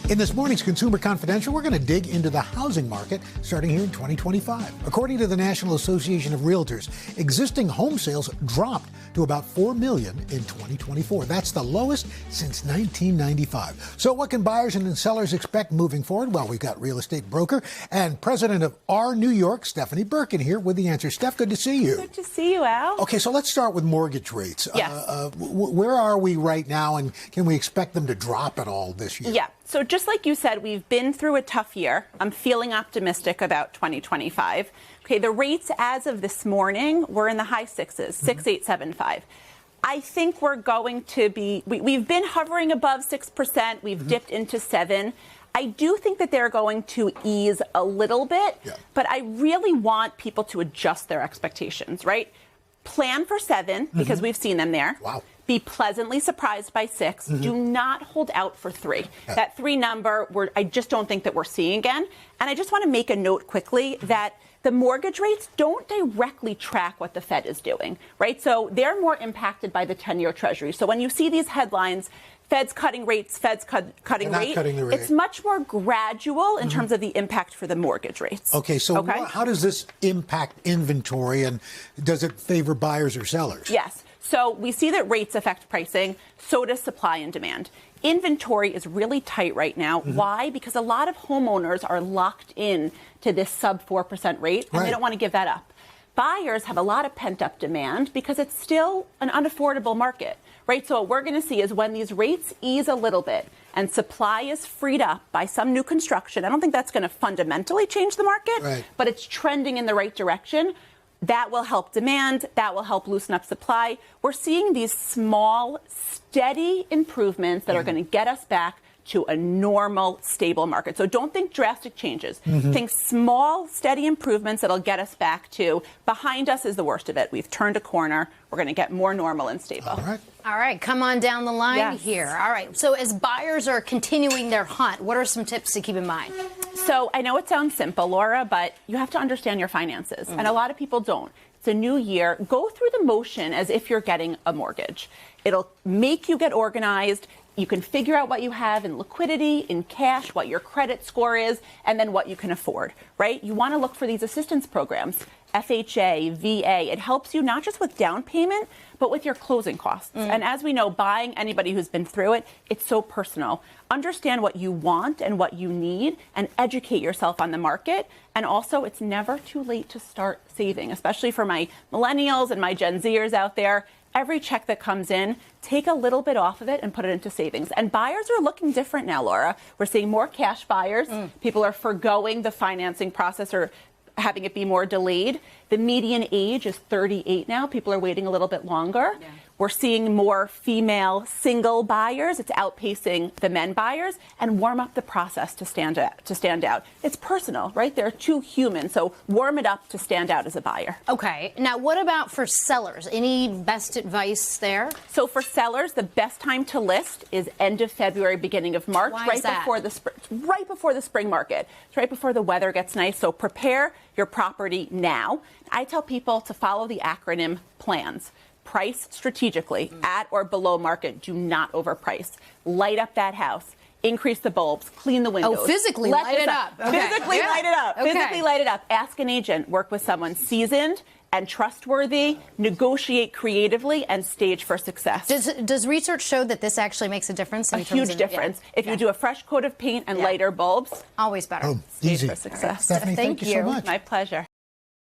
In this morning's Consumer Confidential, we're going to dig into the housing market starting here in 2025. According to the National Association of Realtors, existing home sales dropped to about 4 million in 2024. That's the lowest since 1995. So what can buyers and sellers expect moving forward? Well, we've got real estate broker and president of R New York, Stefani Berkin, here with the answer. Steph, good to see you. Good to see you, Al. Okay, so let's start with mortgage rates. Yes. Where are we right now, and can we expect them to drop at all this year? Yeah. So just like you said, we've been through a tough year. I'm feeling optimistic about 2025. Okay, the rates as of this morning were in the high sixes, 6.875. I think we're going to be, we've been hovering above 6%. We've dipped into 7%. I do think that they're going to ease a little bit, but I really want people to adjust their expectations, right? Plan for 7 because we've seen them there. Wow. Be pleasantly surprised by 6. Do not hold out for 3. That 3 number, I just don't think that we're seeing again. And I just want to make a note quickly that the mortgage rates don't directly track what the Fed is doing, right? So they're more impacted by the 10-year Treasury. So when you see these headlines, Fed's cutting rates, Fed's cutting rate, it's much more gradual in terms of the impact for the mortgage rates. Okay, so how does this impact inventory, and does it favor buyers or sellers? Yes. So we see that rates affect pricing, so does supply and demand. Inventory is really tight right now. Why? Because a lot of homeowners are locked in to this sub 4% rate, and they don't want to give that up. Buyers have a lot of pent-up demand because it's still an unaffordable market, right? So what we're going to see is when these rates ease a little bit and supply is freed up by some new construction, I don't think that's going to fundamentally change the market, but it's trending in the right direction. That will help demand. That will help loosen up supply. We're seeing these small, steady improvements that are going to get us back to a normal, stable market. So don't think drastic changes. Think small, steady improvements that'll get us back to behind us is the worst of it. We've turned a corner. We're going to get more normal and stable. All right. Come on down the line here. All right. So as buyers are continuing their hunt, what are some tips to keep in mind? So I know it sounds simple, Laura, but you have to understand your finances. And a lot of people don't. It's a new year. Go through the motion as if you're getting a mortgage. It'll make you get organized. You can figure out what you have in liquidity, in cash, what your credit score is, and then what you can afford, right? You want to look for these assistance programs, FHA, VA. It helps you not just with down payment, but with your closing costs. And as we know, buying, anybody who's been through it, it's so personal. Understand what you want and what you need and educate yourself on the market. And also, it's never too late to start saving, especially for my millennials and my Gen Zers out there. Every check that comes in, take a little bit off of it and put it into savings. And buyers are looking different now, Laura. We're seeing more cash buyers. People are forgoing the financing process or having it be more delayed. The median age is 38 now. People are waiting a little bit longer. We're seeing more female single buyers. It's outpacing the men buyers, and warm up the process to stand out. It's personal, right? They're two humans, so warm it up to stand out as a buyer. Okay. Now, what about for sellers? Any best advice there? So for sellers, the best time to list is end of February, beginning of March, before the spring, right before the spring market. It's right before the weather gets nice. So prepare your property now. I tell people to follow the acronym PLANS. Price strategically at or below market. Do not overprice. Light up that house. Increase the bulbs. Clean the windows. Oh, physically light it up. Physically light it up. Physically light it up. Ask an agent. Work with someone seasoned and trustworthy. Negotiate creatively and stage for success. Does research show that this actually makes a difference? A huge difference. If you do a fresh coat of paint and lighter bulbs, always better. Stage for success. Stephanie, thank you so much. My pleasure.